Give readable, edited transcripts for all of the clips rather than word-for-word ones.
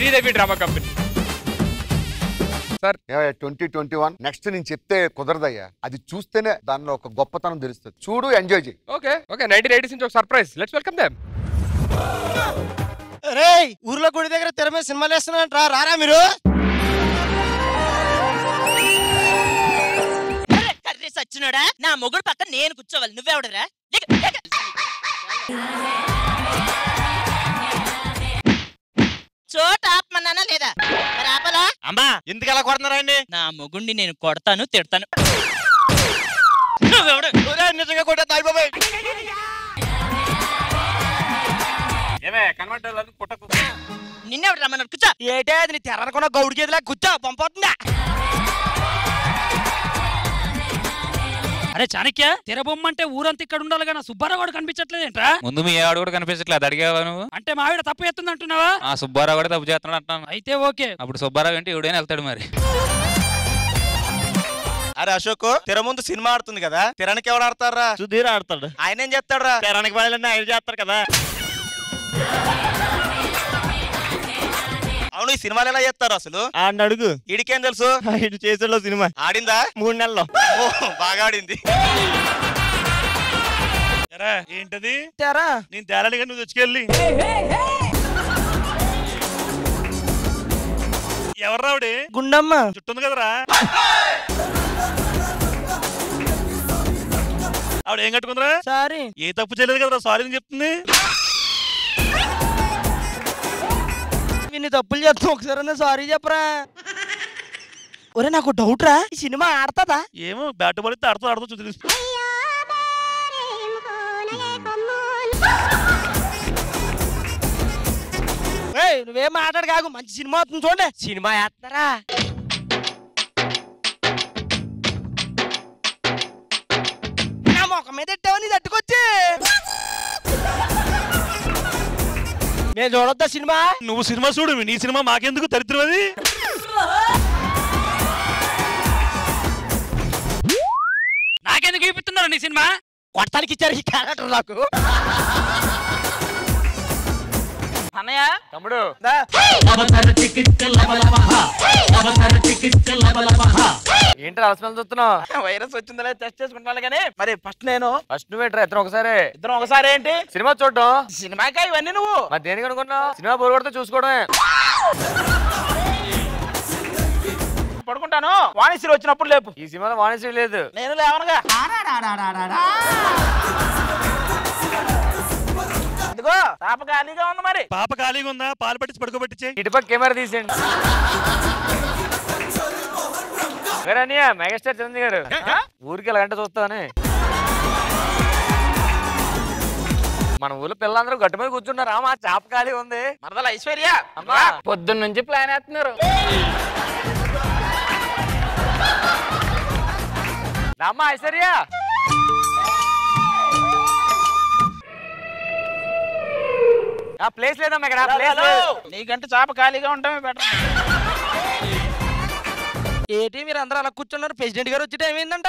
Sridevi drama company. Sir 2021 next నేను చెప్తే కుదరదయ్యా, అది చూస్తేనే దానిలో ఒక గొప్పతనం తెలుస్తుంది. చూడు, ఎంజాయ్ చేయి. ఓకే 1980s నుంచి ఒక సర్ప్రైజ్. Let's welcome them. రేయ్, ఊర్లో గుడి దగ్గర తెర మీద సినిమాలు వేస్తున్నారంట, రారా మీరు? సచ్చినోడా, నా మొగుడు పక్కన నేను కూర్చోవాలి, నువ్వెవడరా? చోట ఆపమన్నానా లేదా? ఆపలా? అమ్మా, ఎందుకు అలా కొడుతున్నారండి? నా మొగుడిని నేను కొడతాను, తిడతాను. నిజంగా కొట్టా బాబాయ్. నిన్నెవడు రమ్మన్నాడు? కూర్చో. ఏటే అది నీ తెరనుకున్న గౌడి గేదిలా కూర్చో, పంపవుతుందా? అరే చాణక్య, తెరబొమ్మంటే ఊరంతా ఇక్కడ ఉండాలి కానీ సుబ్బారావు కూడా కనిపించట్లేదేంట్రా? ముందు మీ ఆవిడ కూడా కనిపించట్లేదు, అడిగావా నువ్వు? అంటే మా ఆవిడ తప్పు చేస్తుంది అంటున్నావా? ఆ సుబ్బారావు కూడా తప్పు చేస్తున్నాడు అంటున్నాను. అయితే ఓకే. అప్పుడు సుబ్బారావు ఏంటి ఎవడైనా వెళ్తాడు మరి. అరే అశోక్, తెర ముందు సినిమా ఆడుతుంది కదా, తెరానికి ఎవడు ఆడతారా? సుధీర్ ఆడతాడు. ఆయన ఏం చేస్తాడు రా? తెరానికి పనులన్నీ ఆయన చేస్తారు కదా. అవును, ఈ సినిమాలు ఎలా చేస్తారు అసలు? ఆడిని అడుగు. ఈడికేం తెలుసు? ఇటు చేసేలో సినిమా ఆడిందా 3 నెలల్లో. బాగా ఆడింది. ఏంటది? తెరా నేను తేలాలిగా, నువ్వు తెచ్చుకెళ్ళి. ఎవరు రావుడి? గుండమ్మ చుట్టుంది కదరా. ఆవిడ ఏం కట్టుకుందరా? సారీ. ఏ తప్పు చేయలేదు కదరా, సారీ అని చెప్తుంది. ఇన్ని తప్పులు చేస్తాం, ఒకసారి సారీ చెప్పరా. ఒరే, నాకు డౌట్ రా, ఈ సినిమా ఆడతా? ఏమో, బ్యాట్ బాల్ ఇస్తే ఆడుతూ చూసి. నువ్వేం మాట్లాడు కాకు, మంచి సినిమా అవుతుంది చూడండి. సినిమా వేస్తారా? నా మొక్క మీద ఎట్టావని తట్టుకొచ్చి నేను చూడొద్దా సినిమా? నువ్వు సినిమా చూడు, నీ సినిమా మాకెందుకు, దరిద్రం అది. నాకెందుకు చూపిస్తున్నారు నీ సినిమా? కొట్టానికి ఇచ్చారు ఈ క్యారెక్టర్ నాకు. అన్నయ్య, తమ్ముడు ఏంటి అలసమని చూస్తున్నావు? వైరస్ వచ్చిందా టెస్ట్ చేసుకుంటాను కానీ మరి ఫస్ట్ నేను. ఫస్ట్ నువ్వేట్రా, ఇద్దరం ఒకసారి. ఇద్దరం ఒకసారి ఏంటి? సినిమా చూడటం. సినిమాకా ఇవన్నీ నువ్వు మరి దేనికి అనుకున్నావు? సినిమా బోర్ కొడితే చూసుకోవడమే. పడుకుంటాను, వాణిశ్రీ వచ్చినప్పుడు లేపు. ఈ సినిమాలో వాణిశ్రీ లేదు. నేను లేవనగా. ఇదిగో పాప ఖాళీగా ఉంది, మరి పాప ఖాళీగా ఉందా? పాలు పట్టించి పడుకోబెట్టించే. ఇటుపక్క కెమెరా తీసేయండి. వేరే అన్నయ్య, మెగాస్టార్ చిరంజీవి గారు ఊరికి ఎలా గంట చూస్తామని. మన ఊళ్ళో పిల్లలందరూ గట్టు మీద కూర్చున్నారు. మా చాప ఖాళీ ఉంది. మరదల ఐశ్వర్య అమ్మా, పొద్దున్న నుంచి ప్లాన్ వేస్తున్నారు. అమ్మా ఐశ్వర్య, ప్లేస్ లేదమ్మా ఇక్కడ. నీకంటే చాప ఖాళీగా ఉంటామే బెటర్. ఏంటి మీరు అందరూ అలా కూర్చున్నారు? ప్రెసిడెంట్ గారు వచ్చి టైం ఏందంట?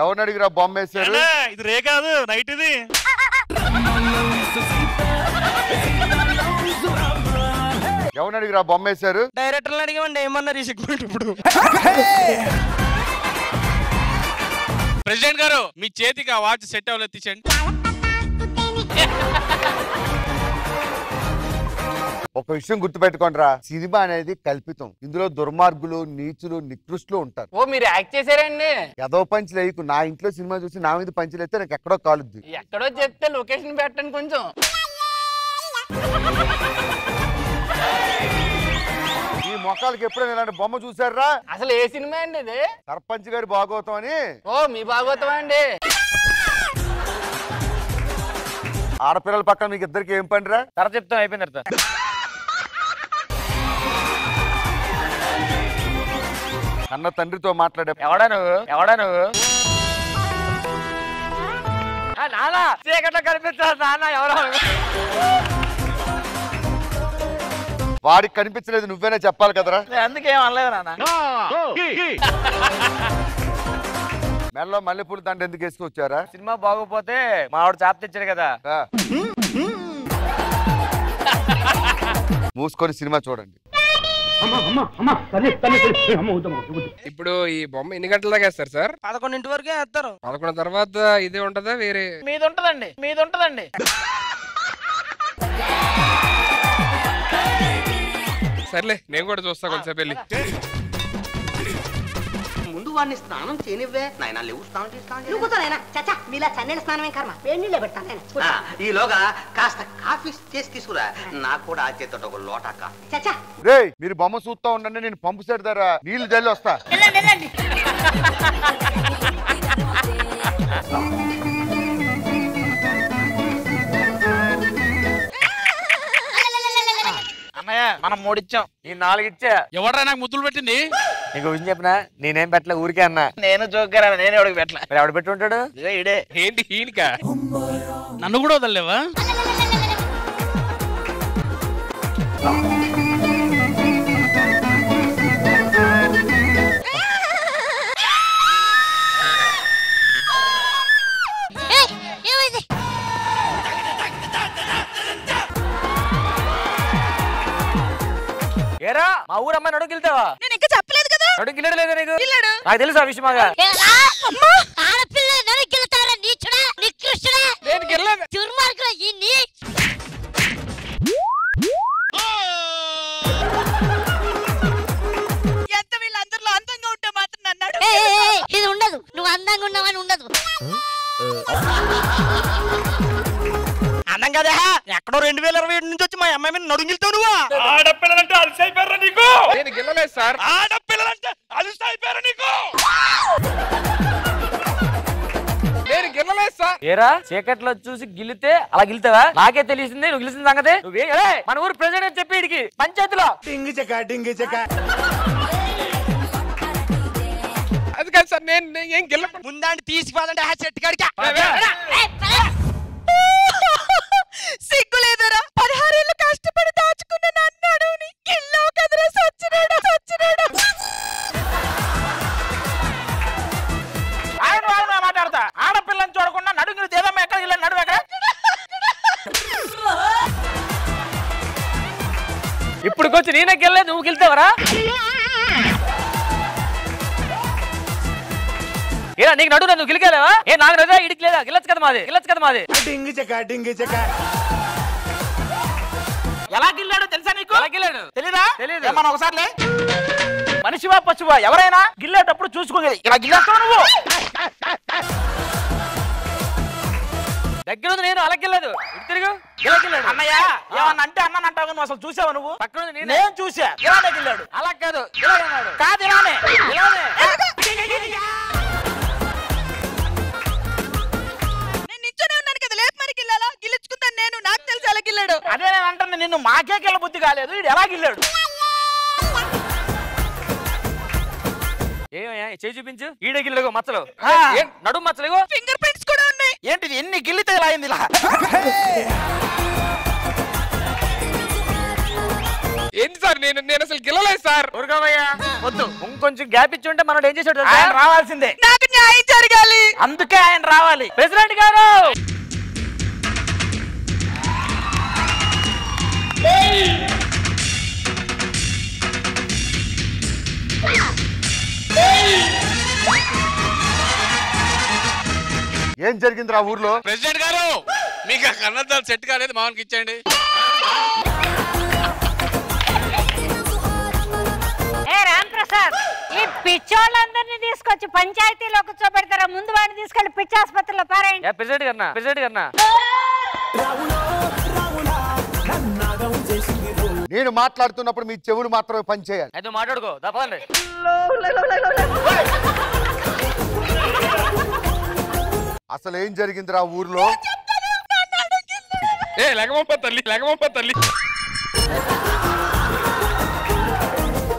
ఎవరిని అడిగిరా బొమ్మ వేశారు? ఇది రే కాదు, నైట్ ఇది. ఎవరిని అడిగిరా బొమ్మ వేశారు? డైరెక్టర్లు అడిగామండి, ఏమన్నారు ఈ సెగ్మెంట్ ఇప్పుడు? ప్రెసిడెంట్ గారు, మీ చేతికి ఆ వాచ్ సెట్ అవ్వలేదు, తీసేయండి. ఒక విషయం గుర్తుపెట్టుకోండిరా, సినిమా అనేది కల్పితం. ఇందులో దుర్మార్గులు, నీచులు, నికృష్టులు ఉంటారు. ఓ మీరు యాక్ట్ చేశారండి? ఏదో పంచి లేకు. నా ఇంట్లో సినిమా చూసి నా మీద పంచులు అయితే నాకు ఎక్కడో కాలుద్ది. ఎక్కడో చెప్తే లొకేషన్ పెట్టండి కొంచెం. ఈ మొక్కలకి ఎప్పుడైనా ఇలాంటి బొమ్మ చూసారా? అసలు ఏ సినిమా అండి ఇది? సర్పంచ్ గారి భాగవతం అని. ఓ మీ భాగవతం అండి. ఆడపిల్లల పక్కన మీకు ఇద్దరికి ఏం పనిరా? తర్వాత చెప్తాం, అయిపోయిన తర్వాత. అన్న తండ్రితో మాట్లాడే. ఎవడా నువ్వు? ఎవడా నువ్వు? నానా చీకట్లో కనిపిస్తా నాన్న. ఎవరో వాడికి కనిపించలేదు, నువ్వేనా చెప్పాలి కదరా. అందుకేం అనలేదు నాన్న. మెల్లో మల్లెపూలు దండ ఎందుకు వేసుకొచ్చారా? సినిమా బాగోపోతే మా ఆవిడ చాప తెచ్చాడు కదా. మూసుకొని సినిమా చూడండి. ఇప్పుడు ఈ బొమ్మ ఎన్ని గంటల దాకా వేస్తారు సార్? 11 వరకే వేస్తారు. 11 తర్వాత ఇదే ఉంటదా వేరే? మీద ఉంటదండి. సర్లే నేను కూడా చూస్తా కొంచెం వెళ్ళి. ముందు వాడిని స్నానం చేయనివ్వే నాయన. లేవు స్నానం చేస్తాను. చచ్చా మీలా చన్నీళ్ళ స్నానం ఏం కర్మ, వేడి నీళ్ళే పెడతాను. ఈలోగా కాస్త కాఫీ చేసి తీసుకురా. నాకు కూడా ఆ చేతితో ఒక లోటా కాఫీ. చచ్చా రేయ్ మీరు బొమ్మ చూస్తా ఉండండి, నేను పంపు సెట్ ధర నీళ్లు జల్లి వస్తా. అన్నయ్య మనం 3 ఇచ్చాం, ఈ 4 ఇచ్చా. ఎవడరా నాకు ముద్దులు పెట్టింది? నీకు విషయం చెప్పినా నేనేం పెట్టలే, ఊరికే అన్నా. నేను జోక్గా నేను ఎవడికి పెట్టలే. మరి ఎవడు పెట్టి ఉంటాడు? ఇడే ఏంటి ఈయనకా? నన్ను కూడా వదలలేవా? ఏరా మా ఊరు అమ్మాయి నడుగు వెళ్తావా? నేను ఇంకా చెప్పలేదు కదా. నడుగు గిల్లడు లేదా నీకు? నాకు తెలుసు ఆ విషయం. ఆడపిల్ల నరికెళ్తారా నీచుడా నికృష్టుడా? నేను గెల్లలేదు. దుర్మార్గుడా ఇన్ని. ఎంత వీళ్ళందరిలో అందంగా ఉంటే మాత్రం నన్ను అడుగు. ఇది ఉండదు, నువ్వు అందంగా ఉన్నావని ఉండదు. అన్నం కదా ఎక్కడో 2027 నుంచి వచ్చి మా అమ్మాయి మీద నడుంగిలుతావు నువ్వు. ఆడపిల్లలంటే అలసైపోయారా నీకు? నేను గెల్లలేదు సార్. ఆడపిల్లలంటే అలసైపోయారా నీకు? నేను గెల్లలేదు సార్. ఏరా చీకట్లో చూసి గిల్లితే అలా గిల్తావా? నాకే తెలిసింది నువ్వు గిలిసిన సంగతి. నువ్వే మన ఊరు ప్రెసిడెంట్ అని చెప్పి ఇడికి పంచాయతీలో అది కాదు సార్, నేను ఏం గెల్లకుండా. ముందాండి తీసిపోదంటే ఆ చెట్టు కాడికి. సిగ్గులేదరా? 16 ఏళ్ళు కష్టపడి దాచుకున్న నన్నాడు ఇల్లో కదరా సచ్చినాడు. ఆయన మాట్లాడతా. ఆడపిల్లని చూడకుండా నడుగులు దేదమ్మా ఎక్కడికి వెళ్ళి నడువు ఎక్కడ? ఇప్పుడుకొచ్చి నేనే గెల్లలేదు, నువ్వు గెలుతావరా? ఏరా నీకు నడువు నువ్వు గిలికేలేవా? ఏ నాకు రజా ఇడికి లేదా? గిల్లచ్చు కదా మాది. ఎలా గిల్లాడో తెలుసా నీకు? ఎలా గిల్లాడు? తెలీదా? తెలీదు. మనం ఒకసారి మనిషివా పశువా ఎవరైనా గిల్లేటప్పుడు చూసుకోగలి. ఇలా గిల్లేస్తావు నువ్వు. దగ్గర ఉంది, నేను అలా గిల్లలేదు. ఇటు తిరుగు. ఇలా గిల్లాడు. అన్నయ్య ఏమన్నా అంటే అన్న అంటావు, నువ్వు అసలు చూసావా నువ్వు? పక్కన ఉంది నేనే. నేను చూసా. ఇలానే గిల్లాడు. అలా కాదు, ఇలా అన్నాడు. కాదు ఇలానే. నేను నించోనే ఉన్నాను కదా, లేపు మరి గిల్లాలా? గిల్లుచుకుంటాను నేను, నాకు తెలుసు ఎలా గిల్లాడు. అదే నేను అంటాను, నిన్ను మాకే గిల్ల బుద్ధి కాలేదు. ఇది ఎలా గిల్లాడు? ఏమయ్యా చేయి చూపించు. ఈడే గిల్లగో మచ్చలు, ఆ. నడుము మచ్చలు. ఫింగర్ ప్రింట్స్ కూడా ఉన్నాయి. ఏంటిది? ఎన్ని గిల్లితే ఇలా అయింది? ఇలా ఏంటి సార్? నేను అసలు గెల్లలేదు సార్. ఊరుకోవయ్యా వద్దు. ఇంకొంచెం గ్యాప్ ఇచ్చి ఉంటే మనం ఏం చేసాడు తెలుసా? ఆయన రావాల్సిందే. నాకు న్యాయం జరగాలి. అందుకే ఆయన రావాలి. ప్రెసిడెంట్ గారు ఏం జరిగింది రా ఊర్లో? ప్రెసిడెంట్ గారు మీకు ఆ కన్నద్దాలు సెట్ కాలేదు, మామూలుకి ఇచ్చేయండి. రాంప్రసాద్, ఈ పిచ్చోళ్ళందరినీ తీసుకొచ్చి పంచాయతీలో కూర్చోబెడతారా? ముందు వాడిని తీసుకెళ్లి పిచ్చి ఆసుపత్రిలో పారాయండి. ప్రెసిడెంట్ గారు నేను మాట్లాడుతున్నప్పుడు మీ చెవులు మాత్రమే పని చేయాలి. అయితే మాట్లాడుకో. తప్పండి. అసలు ఏం జరిగింది రా ఊర్లో? లెగమప్ప తల్లి.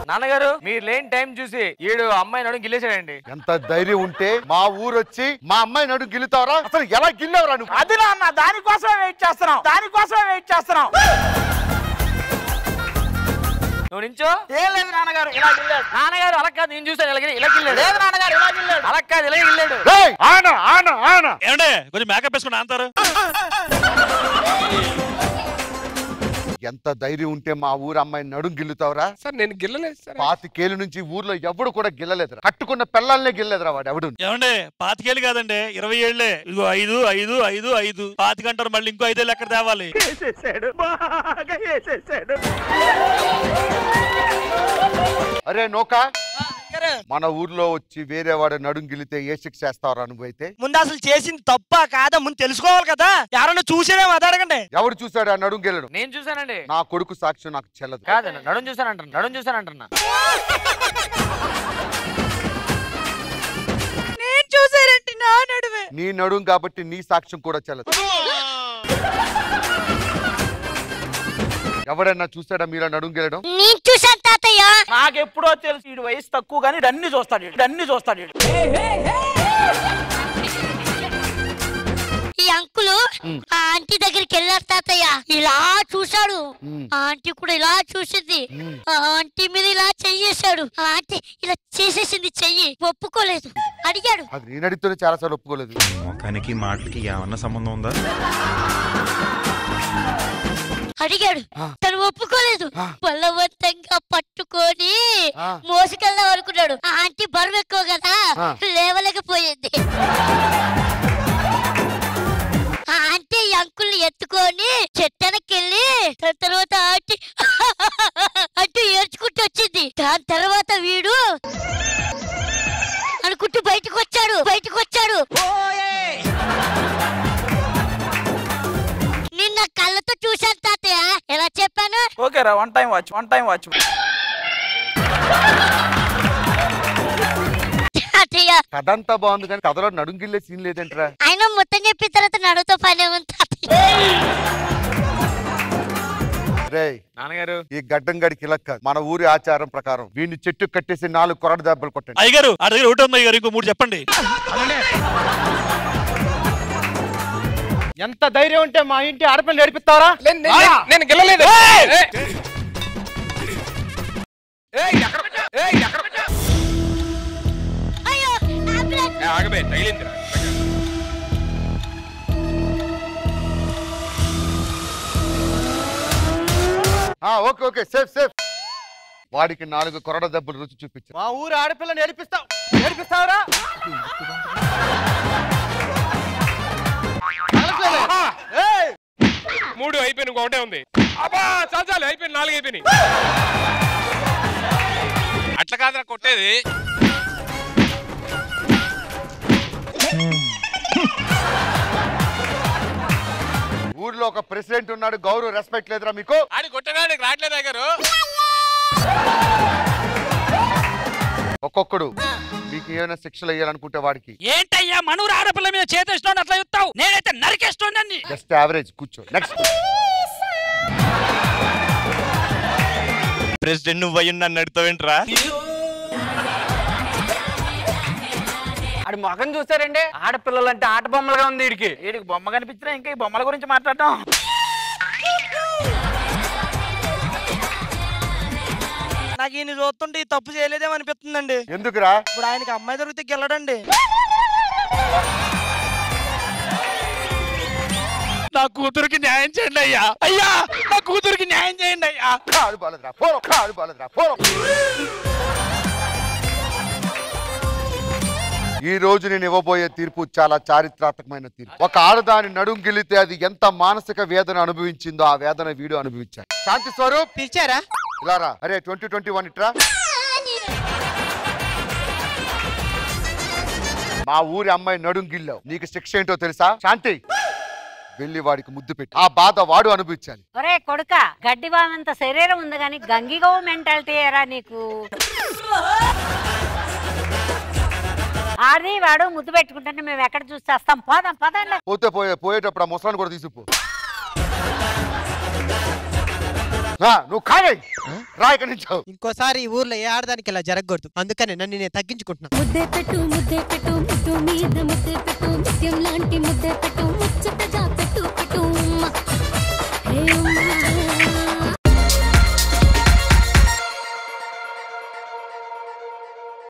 నాన్నగారు మీరు లేని టైం చూసి ఈడు అమ్మాయి నడుము గిల్లేసాడండి. ఎంత ధైర్యం ఉంటే మా ఊరు వచ్చి మా అమ్మాయి నడు గిల్లుతావరా? అసలు ఎలా గిల్లేవరా నువ్వు? అది నాన్న, దానికోసమే వెయిట్ చేస్తున్నాం. నువ్వు నించో. ఏం లేదు నాన్నగారు, ఇలా గిల్లాడు. నాన్నగారు అలా కాదు, నేను చూసాను ఇలా గిల్లాడు. లేదు నాన్నగారు. గారు ఇలా గిల్లాడు. అలా కాదు ఇలా గిల్లాడు. ఏమండే కొంచెం మేకప్ వేసుకుని అంటారు. ఎంత ధైర్యం ఉంటే మా ఊరు అమ్మాయి నడుం గిల్లుతావురా? సార్ నేను గిల్లలేదు సార్. 25 ఏళ్ళ నుంచి ఊర్లో ఎవడు కూడా గిల్లలేదురా. కట్టుకున్న పిల్లల్నే గిల్లలేదురా వాడు ఎవడు. ఏమండే 25 ఏళ్ళు కాదండి 20 ఏళ్లే. ఇదిగో 5 5 5 5 25 అంటారు. మళ్ళీ ఇంకో 5 ఏళ్ళు ఎక్కడ తేవాలి? అరే నోకా, మన ఊర్లో వచ్చి వేరే వాడు నడుం గిల్లితే ఏ శిక్ష చేస్తావరా నువ్వైతే? ముందు అసలు చేసింది తప్ప కాదా ముందు తెలుసుకోవాలి కదా. ఎవరన్నా చూసేనేమో అది అడగండి. ఎవడు చూసాడు ఆ నడుం గిల్లడు? నేను చూసానండి. నా కొడుకు సాక్ష్యం నాకు చెల్లదు. కాదండి నడుం చూసానంటున్నా. నడుం చూసానంటున్నా. నేను చూసానంటే నా నడువే. నీ నడుం కాబట్టి నీ సాక్ష్యం కూడా చెల్లదు. ఎవడన్నా చూసాడా మీలో నడుం గిల్లడం? నేను చూసాను తాతయ్య. నాకెప్పుడో తెలుసు ఈ వయసు తక్కువ కానీ అన్ని చూస్తాడు. ఈ అంకులు ఆ ఆంటీ దగ్గరికి వెళ్ళారు తాతయ్య. ఇలా చూశాడు. ఆ ఆంటీ కూడా ఇలా చూసింది. ఆ ఆంటీ మీద ఇలా చెయ్యేశాడు. ఆ ఆంటీ ఇలా చేసేసింది. చెయ్యి ఒప్పుకోలేదు. అడిగాడు. అది నేను అడిగితేనే చాలా సార్లు ఒప్పుకోలేదు. ముఖానికి మాటలకి ఏమన్నా సంబంధం ఉందా? అడిగాడు. తను ఒప్పుకోలేదు. బలవంతంగా పట్టుకొని మోసుకెళ్దాం అనుకున్నాడు. ఆ ఆంటీ బరువు ఎక్కువ కదా లేవలేకపోయింది. ఆ ఆంటీ అంకుల్ని ఎత్తుకొని చెట్టనకెళ్ళి దాని తర్వాత ఆంటీ అంటూ ఏడ్చుకుంటూ వచ్చింది. దాని తర్వాత వీడు అనుకుంటూ బయటకు వచ్చాడు. నిన్న కళ్ళతో చూశాను తాతయ్య. ఎలా చెప్పాను? ఓకేరా వన్ టైం వాచ్. తాతయ్య కథ అంతా బాగుంది కానీ కథలో నడుం గిల్లే సీన్ లేదంటరా. ఆయన మొత్తం చెప్పిన తర్వాత నడుతో పనే ఉంది తాతయ్య. రే నాన్నగారు, ఈ గడ్డం గడికి ఇలా కాదు. మన ఊరి ఆచారం ప్రకారం వీడిని చెట్టు కట్టేసి 4 కొరడు దెబ్బలు కొట్టండి. అయ్యగారు ఆ దగ్గర ఒకటి ఉంది అయ్యగారు. ఇంకో 3 చెప్పండి. ఎంత ధైర్యం ఉంటే మా ఇంటి ఆడపిల్లని నడిపిస్తావరా? నేను గిల్లలేదు. అయ్యో అంబులెన్స్. ఆగబే తగిలింది. Okay safe. వాడికి 4 కొరడ దెబ్బలు రుచి చూపించు. మా ఊరు ఆడపిల్లని నడిపిస్తావరా? మూడు అయిపోయింది. ఇంకొకటే ఉంది. అబ్బా చాలు అయిపోయింది. 4 అయిపోయినాయి. అట్లా కాదురా కొట్టేది. ఊర్లో ఒక ప్రెసిడెంట్ ఉన్నాడు. గౌరవ రెస్పెక్ట్ లేదురా మీకు? ఆడి కొట్టడానికి రావట్లేదు అయ్యగారు. ఒక్కొక్కడు మీకు ఏమైనా శిక్షలు వేయాలనుకుంటే వాడికి. ఏంటయ్యా మనూరు ఆడపిల్ల మీద చేతేస్తున్నాడు అట్లా చెప్తావు? నేనైతే నరికేస్తున్నాను. Just average. కూర్చో. నెక్స్ట్. ప్రెసిడెంట్ నువ్వు అయ్యి నన్ను అడుగుతావేంట్రా? ఆడి ముఖం చూసారండి. ఆడపిల్లలంటే ఆట బొమ్మలుగా ఉంది. వీడికి బొమ్మ కనిపించినా ఇంకా ఈ బొమ్మల గురించి మాట్లాడటం. నాకు ఈయన చూస్తుంటే ఈ తప్పు చేయలేదేమో అనిపిస్తుందండి. ఎందుకురా? ఇప్పుడు ఆయనకి అమ్మాయి దొరికితే గెలడండి. నా కూతురికి న్యాయం చేయండి అయ్యా. నా కూతురికి న్యాయం చేయండి అయ్యా. కాదు బాలద్రా. ఈ రోజు నేను ఇవ్వబోయే తీర్పు చాలా చారిత్రాత్మకమైన తీర్పు. ఒక ఆడదాని నడుం గిల్లితే అది ఎంత మానసిక వేదన అనుభవించిందో ఆ వేదన వీడు అనుభవించాడు. శాంతి స్వరూప్ పిలిచారా? ఇలా రా. అరే 2021 ఇట్రా. మా ఊరి అమ్మాయి నడుం గిల్లావు. నీకు శిక్ష ఏంటో తెలుసా? శాంతి వెళ్ళి వాడికి ముద్దు పెట్టి ఆ బాధ వాడు అనుభవించాలి. ఒరే కొడుక, గడ్డి బానంత శరీరం ఉంది గాని గంగిగో మెంటాలిటీ ఏరా నీకు? ఆడి వాడు ముద్దు పెట్టుకుంటే మేము ఎక్కడ చూసేస్తాం? పోదాం పదండి. పోయేటప్పుడు ఆ ముసలాన్ని కూడా తీసుకుపో. నువ్వు కాగే రా ఇక్కడి నుంచి. ఇంకోసారి ఈ ఊర్లో ఏ ఆడదానికి ఇలా జరగకూడదు. అందుకని నన్ను నేను తగ్గించుకుంటున్నా. ముద్దే పెట్టు ముద్దు మీద ముద్దే పెట్టు, ముత్యం లాంటి ముద్దే పెట్టు, ముచ్చటగా పెట్టు.